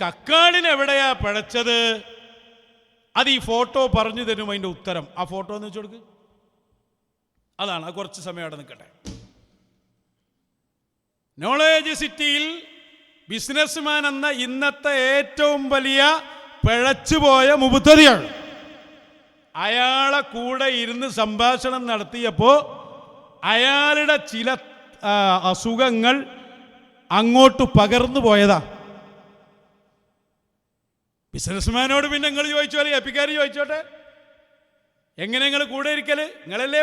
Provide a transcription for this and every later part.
കക്കാടിന് എവിടെയാ പിഴച്ചത്? അത് ഈ ഫോട്ടോ പറഞ്ഞു തരും അതിൻ്റെ ഉത്തരം. ആ ഫോട്ടോ എന്ന് വെച്ചു കൊടുക്ക്. അതാണ്. അത് കുറച്ച് സമയം അവിടെ നിൽക്കട്ടെ. നോളേജ് സിറ്റിയിൽ ബിസിനസ്മാൻ എന്ന ഇന്നത്തെ ഏറ്റവും വലിയ പിഴച്ചുപോയ മുബത്തദിയാണ്. അയാളെ കൂടെ ഇരുന്ന് സംഭാഷണം നടത്തിയപ്പോൾ അയാളുടെ ചില അസുഖങ്ങൾ അങ്ങോട്ട് പകർന്നു പോയതാ. ബിസിനസ്മാനോട് പിന്നെ നിങ്ങൾ ചോദിച്ചോളെ, എപ്പിക്കാർ ചോദിച്ചോട്ടെ, എങ്ങനെ നിങ്ങൾ കൂടെ ഇരിക്കല്? നിങ്ങളല്ലേ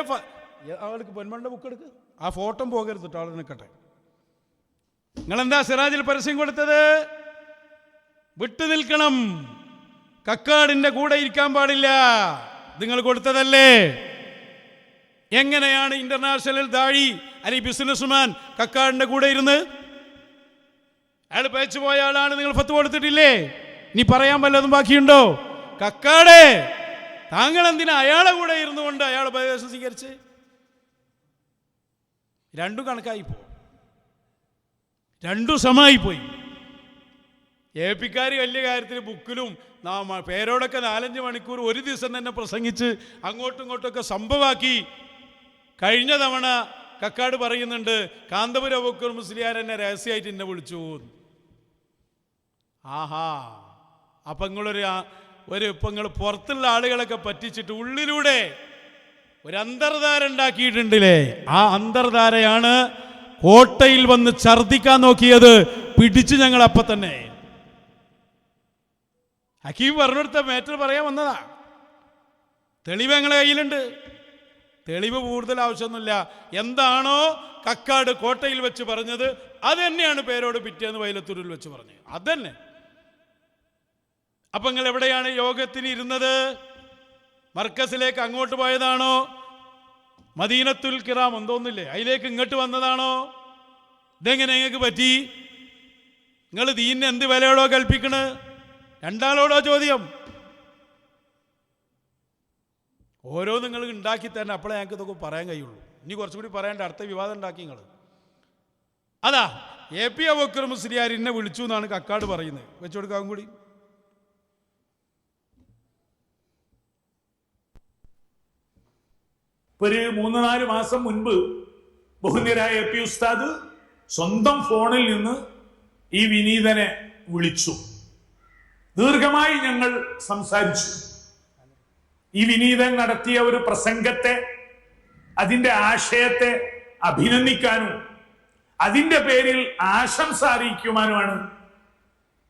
അവൾക്ക് പൊന്മണ്ട ബുക്ക് എടുക്ക്. ആ ഫോട്ടോ പോകരുത് കേട്ടോ, അവിടെ നിൽക്കട്ടെ. നിങ്ങളെന്താ സിറാജിൽ പരസ്യം കൊടുത്തത്? വിട്ടു നിൽക്കണം, കക്കാടിൻ്റെ കൂടെ ഇരിക്കാൻ പാടില്ല. നിങ്ങൾ കൊടുത്തതല്ലേ? എങ്ങനെയാണ് ഇന്റർനാഷണൽ ദാഴി അല്ലെങ്കിൽ ബിസിനസ്മാൻ കക്കാടിൻ്റെ കൂടെ ഇരുന്ന്? അയാൾ പേച്ചു പോയ ആളാണ്, നിങ്ങൾ ഫത്വ കൊടുത്തിട്ടില്ലേ? ഇനി പറയാൻ വല്ലതും ബാക്കിയുണ്ടോ? കക്കാട്, താങ്കൾ എന്തിനാ അയാളെ കൂടെ ഇരുന്നു കൊണ്ട് അയാളെ ഉപദേശം സ്വീകരിച്ച്? രണ്ടും കണക്കായിപ്പോ, രണ്ടും സമായിപ്പോയി. എ പിക്കാർ വലിയ കാര്യത്തിൽ ബുക്കിലും പേരോടൊക്കെ 4-5 മണിക്കൂർ ഒരു ദിവസം തന്നെ പ്രസംഗിച്ച് അങ്ങോട്ടും ഇങ്ങോട്ടൊക്കെ സംഭവമാക്കി. കഴിഞ്ഞ തവണ കക്കാട് പറയുന്നുണ്ട്, കാന്തപുരം ബുക്കർ മുസ്ലിയാർ എന്നെ രഹസ്യമായിട്ട് എന്നെ വിളിച്ചു. ആഹാ, അപ്പം ഇപ്പം നിങ്ങൾ പുറത്തുള്ള ആളുകളൊക്കെ പറ്റിച്ചിട്ട് ഉള്ളിലൂടെ ഒരു അന്തർധാര ഉണ്ടാക്കിയിട്ടുണ്ടല്ലേ? ആ അന്തർധാരയാണ് കോട്ടയിൽ വന്ന് ഛർദിക്കാൻ നോക്കിയത്. പിടിച്ചു ഞങ്ങൾ അപ്പം തന്നെ. ഹക്കീം പറഞ്ഞെടുത്ത മാറ്റർ പറയാൻ വന്നതാ. തെളിവ് ഞങ്ങളെ കയ്യിലുണ്ട്. തെളിവ് കൂടുതൽ ആവശ്യമൊന്നുമില്ല. എന്താണോ കക്കാട് കോട്ടയിൽ വെച്ച് പറഞ്ഞത് അത് തന്നെയാണ് പേരോട് പിറ്റേന്ന് വൈലത്തൂരിൽ വെച്ച് പറഞ്ഞത്. അതന്നെ. അപ്പം നിങ്ങൾ എവിടെയാണ് യോഗത്തിന് ഇരുന്നത്? മർക്കസിലേക്ക് അങ്ങോട്ട് പോയതാണോ? മദീനത്തുൽ കിറാം എന്തോന്നില്ലേ, അതിലേക്ക് ഇങ്ങോട്ട് വന്നതാണോ? ഇതെങ്ങനെ നിങ്ങൾക്ക് പറ്റി? നിങ്ങൾ ദീനിന് എന്ത് വിലയോടോ കൽപ്പിക്കണ്? രണ്ടാളോടോ ചോദ്യം? ഓരോ നിങ്ങൾ ഉണ്ടാക്കി തന്നെ, അപ്പോഴേ ഞങ്ങൾക്ക് ഇതൊക്കെ പറയാൻ കഴിയുള്ളൂ. ഇനി കുറച്ചുകൂടി പറയേണ്ട, അടുത്ത വിവാദം ഉണ്ടാക്കി നിങ്ങൾ. അതാ AP അബൂബക്കർ മുസ്ലിയാർ എന്നെ വിളിച്ചു എന്നാണ് കക്കാട് പറയുന്നത്. വെച്ചു കൊടുക്കാവും കൂടി. ഒരു 3-4 മാസം മുൻപ് ബഹുനിരായ AP ഉസ്താദ് സ്വന്തം ഫോണിൽ നിന്ന് ഈ വിനീതനെ വിളിച്ചു. ദീർഘമായി ഞങ്ങൾ സംസാരിച്ചു. ഈ വിനീതൻ നടത്തിയ ഒരു പ്രസംഗത്തെ, അതിന്റെ ആശയത്തെ അഭിനന്ദിക്കാനും അതിന്റെ പേരിൽ ആശംസ അറിയിക്കുവാനുമാണ്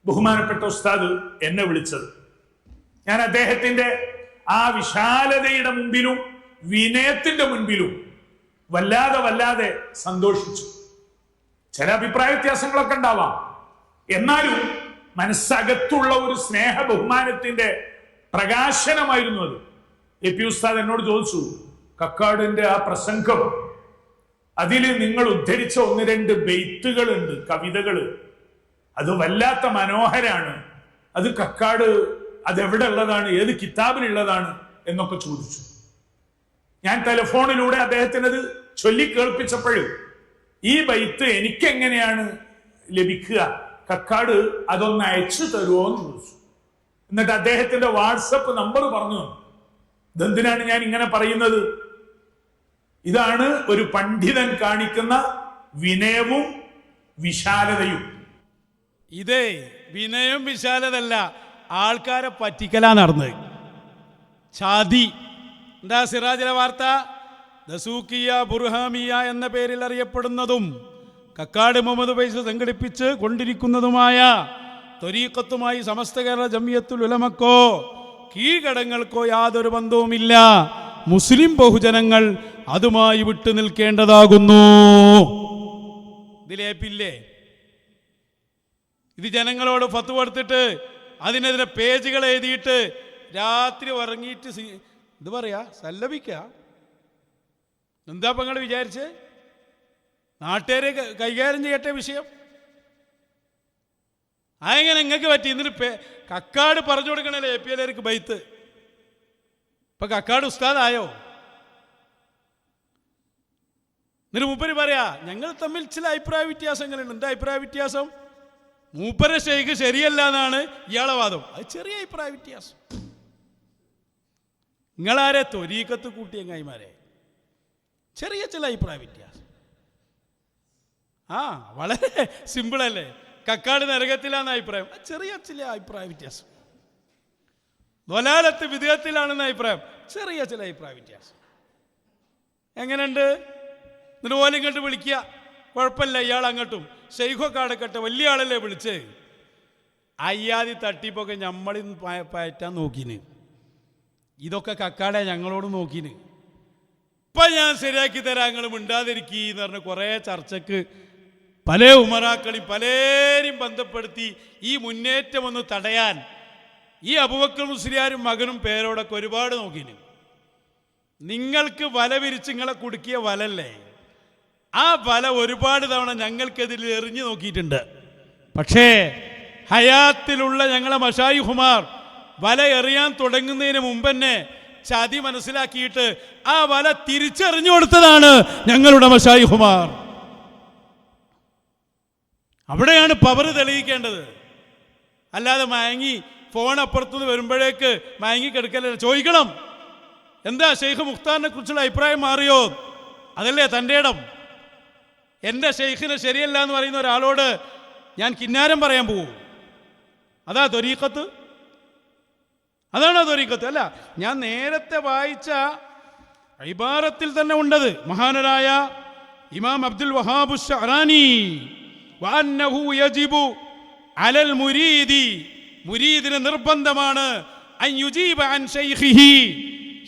ബഹുമാനപ്പെട്ട ഉസ്താദ് എന്നെ വിളിച്ചത്. ഞാൻ അദ്ദേഹത്തിന്റെ ആ വിശാലതയുടെ മുമ്പിലും വിനയത്തിന്റെ മുൻപിലും വല്ലാതെ സന്തോഷിച്ചു. ചില അഭിപ്രായ വ്യത്യാസങ്ങളൊക്കെ ഉണ്ടാവാം, എന്നാലും മനസ്സകത്തുള്ള ഒരു സ്നേഹ ബഹുമാനത്തിന്റെ പ്രകാശനമായിരുന്നു അത്. AP ഉസ്താദ് എന്നോട് ചോദിച്ചു, കക്കാടിന്റെ ആ പ്രസംഗം, അതിൽ നിങ്ങൾ ഉദ്ധരിച്ച 1-2 ബെയ്ത്തുകളുണ്ട്, കവിതകള്, അത് വല്ലാത്ത മനോഹരാണ്. അത് കക്കാട് അതെവിടെ ഉള്ളതാണ്, ഏത് കിതാബിലുള്ളതാണ് എന്നൊക്കെ ചോദിച്ചു. ഞാൻ ടെലിഫോണിലൂടെ അദ്ദേഹത്തിനത് ചൊല്ലിക്കേൾപ്പിച്ചപ്പോൾ ഈ ബൈത്ത് എനിക്കെങ്ങനെയാണ് ലഭിക്കുക, കക്കാട് അതൊന്ന് അയച്ചു തരുമോ എന്ന് ചോദിച്ചു. എന്നിട്ട് അദ്ദേഹത്തിന്റെ വാട്സപ്പ് നമ്പർ പറഞ്ഞു. ഇതെന്തിനാണ് ഞാൻ ഇങ്ങനെ പറയുന്നത്? ഇതാണ് ഒരു പണ്ഡിതൻ കാണിക്കുന്ന വിനയവും വിശാലതയും. ഇതേ വിനയം വിശാലതല്ല, ആൾക്കാരെ പറ്റിക്കലാ നടന്നത്. ചാതി. എന്താ സിറാജിലെ വാർത്ത? ദസൂക്കിയ ബുർഹാമിയ എന്ന പേരിൽ അറിയപ്പെടുന്നതും കക്കാട് മുഹമ്മദ് ഫൈസൽ സംഘടിപ്പിച്ച് കൊണ്ടിരിക്കുന്നതുമായ ത്വരീഖത്തുമായി സമസ്ത കേരള ജമിയത്തുൽ ഉലമക്കോ കീഴ്ഘടകങ്ങൾക്കോ യാതൊരു ബന്ധവുമില്ല. മുസ്ലിം ബഹുജനങ്ങൾ അതുമായി വിട്ടു നിൽക്കേണ്ടതാകുന്നു. ഇതിലേപ്പില്ലേ? ഇത് ജനങ്ങളോട് ഫത്വ കൊടുത്തിട്ട് അതിനെതിരെ പേജുകൾ എഴുതിയിട്ട് രാത്രി ഉറങ്ങിയിട്ട് ഇത് പറയാ സല്ലപിക്ക. എന്താ ഇപ്പം നിങ്ങൾ വിചാരിച്ച്? നാട്ടുകാരെ കൈകാര്യം ചെയ്യട്ടെ വിഷയം. അതെങ്ങനെ നിങ്ങൾക്ക് പറ്റി? എന്നിട്ട് കക്കാട് പറഞ്ഞു കൊടുക്കണല്ലേ AP എല്ലാവർക്ക് ബൈത്ത്. ഇപ്പൊ കക്കാട് ഉസ്താദായോ? എന്നിട്ട് മൂപ്പര് പറയാ, ഞങ്ങൾ തമ്മിൽ ചില അഭിപ്രായ വ്യത്യാസങ്ങളുണ്ട്. എന്താ അഭിപ്രായ വ്യത്യാസം? മൂപ്പര ഷെയ്ഖ് ശരിയല്ല എന്നാണ് ഇയാളെ വാദം. അത് ചെറിയ അഭിപ്രായ വ്യത്യാസം. നിങ്ങളാരെ ത്വരീക്കത്ത് കൂട്ടിയ കൈമാരെ ചെറിയ ചില അഭിപ്രായ വ്യത്യാസം. വളരെ സിമ്പിളല്ലേ? കക്കാട് നരകത്തിലാണെന്ന അഭിപ്രായം, ചെറിയ ചില അഭിപ്രായ വ്യത്യാസം. ദലാലത്ത് വിദേഹത്തിലാണെന്ന അഭിപ്രായം, ചെറിയ ചില അഭിപ്രായ വ്യത്യാസം. എങ്ങനെയുണ്ട്? എന്നിട്ട് പോലെ ഇങ്ങോട്ട് വിളിക്കുക, കുഴപ്പമില്ല, ഇയാൾ അങ്ങോട്ടും ഷെയ്ഖൊക്കെ അടക്കട്ടെ, വലിയ ആളല്ലേ വിളിച്ച്. അയ്യാതി തട്ടിപ്പൊക്കെ നമ്മളിന്ന് പയറ്റാൻ നോക്കിന്. ഇതൊക്കെ കക്കാടെ ഞങ്ങളോട് നോക്കിന്. ഇപ്പം ഞാൻ ശരിയാക്കി തരാം, നിങ്ങൾ മിണ്ടാതിരിക്കീന്ന് പറഞ്ഞ് കുറേ ചർച്ചക്ക് പല ഉമറാക്കളെയും പലരെയും ബന്ധപ്പെടുത്തി ഈ മുന്നേറ്റം ഒന്ന് തടയാൻ ഈ അബൂബക്കർ മുസ്ലിയാരും മകനും പേരോടൊക്കെ ഒരുപാട് നോക്കിന്. നിങ്ങൾക്ക് വല വിരിച്ച് നിങ്ങളെ കുടുക്കിയ വലല്ലേ, ആ വല ഒരുപാട് തവണ ഞങ്ങൾക്കെതിൽ എറിഞ്ഞു നോക്കിയിട്ടുണ്ട്. പക്ഷേ ഹയാത്തിലുള്ള ഞങ്ങളെ മശായിഖുമാർ വല എറിയാൻ തുടങ്ങുന്നതിന് മുമ്പ് തന്നെ ചതി മനസ്സിലാക്കിയിട്ട് ആ വല തിരിച്ചെറിഞ്ഞു കൊടുത്തതാണ് ഞങ്ങളുടെ മശായിഖുമാർ. അവിടെയാണ് പവർ തെളിയിക്കേണ്ടത്. അല്ലാതെ മയങ്ങി ഫോൺ അപ്പുറത്തുനിന്ന് വരുമ്പോഴേക്ക് മയങ്ങി കിടക്കല്ല. ചോദിക്കണം, എന്താ ഷെയ്ഖ് മുഖ്താറിനെ കുറിച്ചുള്ള അഭിപ്രായം മാറിയോ? അതല്ലേ തൻ്റെ ഇടം. എൻ്റെ ഷെയ്ഖിനെ ശരിയല്ല എന്ന് പറയുന്ന ഒരാളോട് ഞാൻ കിന്നാരം പറയാൻ പോവും. അതാ ത്വരീഖത്ത്? അതാണോ ത്വരീഖത്ത്? അല്ല, ഞാൻ നേരത്തെ വായിച്ച ഇബാറത്തിൽ തന്നെ ഉണ്ടത്. മഹാനരായ ഇമാം അബ്ദുൽ വഹാബ് ശഅറാനി വഅന്നഹു യജിബു അലൽ മുരീദി, മുരീദിന് നിർബന്ധമാണ് അൻ യുജീബ അൻ ശൈഖിഹി,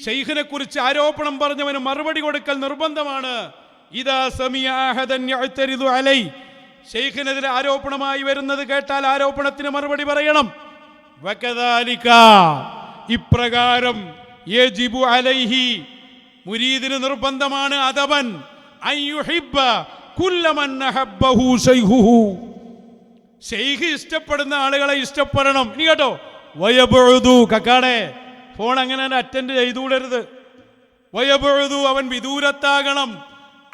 ഷെയ്ഖിനെ കുറിച്ച് ആരോപണം പറഞ്ഞവന് മറുപടി കൊടുക്കൽ നിർബന്ധമാണ്. ഇദാ സമിഅ അഹദൻ യഅ്തരിദു അലൈ, ഷെയ്ഖിനെതിരെ ആരോപണമായി വരുന്നത് കേട്ടാൽ ആരോപണത്തിന് മറുപടി പറയണം. വകദാലിക, ഇപ്രകാരം യജിബു അലൈഹി, മുരീദിന് നിർബന്ധമാണ് അദബൻ അൻ യുഹിബ്ബ കുല്ലമൻ അഹബ്ബഹു ശൈഖുഹു, ഷെയ്ഖ് ഇഷ്ടപ്പെടുന്ന ആളുകളെ ഇഷ്ടപ്പെടണം. ഇനി കേട്ടോ, വയബുദു, കക്കാടെ ഫോൺ അങ്ങനെ അറ്റൻഡ് ചെയ്തുകൂടരുത്. വയബുദു, അവൻ വിദൂരത്താകണം.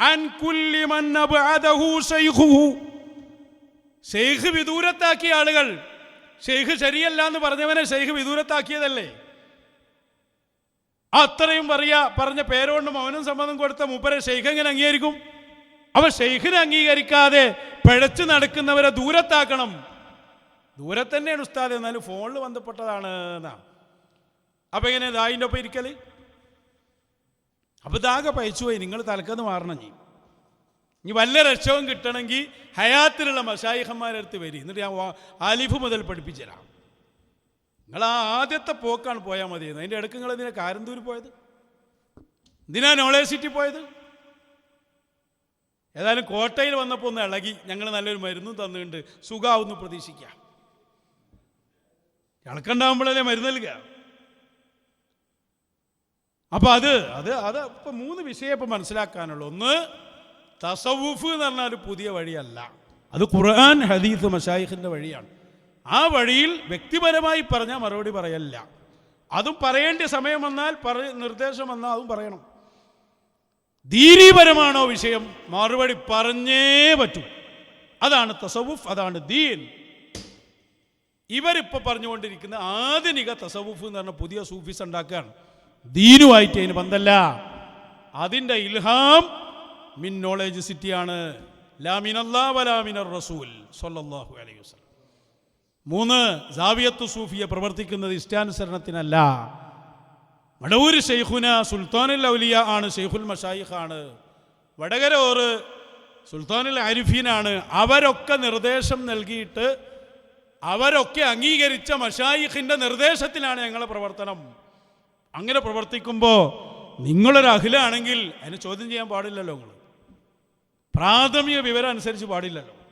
അൻ കുല്ലി മൻ അബ്അദഹു ശൈഖുഹു, ഷെയ്ഖ് വിദൂരത്താക്കിയ ആളുകൾ, ഷെയ്ഖ് ശരിയല്ല എന്ന് പറഞ്ഞവനെ ഷെയ്ഖ് വിദൂരത്താക്കിയതല്ലേ? അത്രയും പറഞ്ഞ പേരോണ്ട് മൗനം സമ്മതം കൊടുത്ത മൂപ്പരെ ഷെയ്ഖ് എങ്ങനെ അംഗീകരിക്കും? അവ ഷെയ്ഖിനെ അംഗീകരിക്കാതെ പിഴച്ചു നടക്കുന്നവരെ ദൂരത്താക്കണം. ദൂരെ തന്നെയാണ് ഉസ്താദ്, എന്നാലും ഫോണിൽ ബന്ധപ്പെട്ടതാണ് എന്നാ. അപ്പൊ എങ്ങനെ അതിൻ്റെ ഒപ്പം ഇരിക്കല്? അപ്പൊ ഇതാകെ പയച്ചു പോയി. നിങ്ങൾ തലക്കന്ന് മാറണം. ഇനി വല്ല രക്ഷവും കിട്ടണമെങ്കിൽ ഹയാത്തിലുള്ള മശായിഖന്മാരടുത്ത് വരി, എന്നിട്ട് ഞാൻ ആലിഫ് മുതൽ പഠിപ്പിച്ചുതരാം. നിങ്ങൾ ആ ആദ്യത്തെ പോക്കാണ് പോയാൽ മതി. അതിൻ്റെ ഇടയ്ക്ക് നിങ്ങൾ എന്തിനാ കാരന്തൂർ പോയത്? എന്തിനാ നോളേജ് സിറ്റി പോയത്? ഏതായാലും കോട്ടയിൽ വന്നപ്പോൾ ഒന്ന് ഇളകി, ഞങ്ങൾ നല്ലൊരു മരുന്നും തന്നിട്ടുണ്ട്, സുഖാവുന്നു പ്രതീക്ഷിക്കാം. ഇളക്കണ്ടാവുമ്പോഴല്ലേ മരുന്ന് നൽകുക. അപ്പൊ അത് ഇപ്പൊ 3 വിഷയം ഇപ്പൊ മനസ്സിലാക്കാനുള്ളൂ. ഒന്ന്, തസവുഫ് എന്ന് പറഞ്ഞാൽ ഒരു പുതിയ വഴിയല്ല, അത് ഖുർആൻ ഹദീസ് മശായിഖിന്റെ വഴിയാണ്. ആ വഴിയിൽ വ്യക്തിപരമായി പറഞ്ഞാൽ മറുപടി പറയല്ല. അതും പറയേണ്ട സമയം വന്നാൽ നിർദ്ദേശം വന്നാൽ അതും പറയണം. ദീനീപരമാണോ വിഷയം, മറുപടി പറഞ്ഞേ പറ്റൂ. അതാണ് തസവുഫ്, അതാണ് ദീൻ. ഇവരിപ്പോൾ പറഞ്ഞുകൊണ്ടിരിക്കുന്ന ആധുനിക തസവുഫ് എന്ന് പറഞ്ഞ പുതിയ സൂഫീസ് ഉണ്ടാക്കുകയാണ്. ദീനുമായിട്ട് അതിന് ബന്ധമല്ല. അതിൻ്റെ ഇൽഹാം മിൻ നോളേജ് സിറ്റിയാണ്. ലാ മിനല്ലാഹ് വലാ മിനർ റസൂൽ സ്വല്ലല്ലാഹു അലൈഹി വസല്ലം. 3, സാവിയത്തു സൂഫിയ പ്രവർത്തിക്കുന്നത് ഇഷ്ടാനുസരണത്തിനല്ല. വടവൂർ ഷെയ്ഖുന സുൽത്താനുൽ ഔലിയ ആണ്, ഷെയ്ഖുൽ മശായിഖ് ആണ്. വടകരോറ് സുൽത്താനുൽ ആരിഫീനാണ്. അവരൊക്കെ നിർദ്ദേശം നൽകിയിട്ട് അവരൊക്കെ അംഗീകരിച്ച മശായിഖിൻ്റെ നിർദ്ദേശത്തിലാണ് ഞങ്ങളുടെ പ്രവർത്തനം. അങ്ങനെ പ്രവർത്തിക്കുമ്പോൾ നിങ്ങളൊരു അഖിലാണെങ്കിൽ അതിനെ ചോദ്യം ചെയ്യാൻ പാടില്ലല്ലോ. നിങ്ങൾ പ്രാഥമിക വിവരം അനുസരിച്ച് പാടില്ലല്ലോ.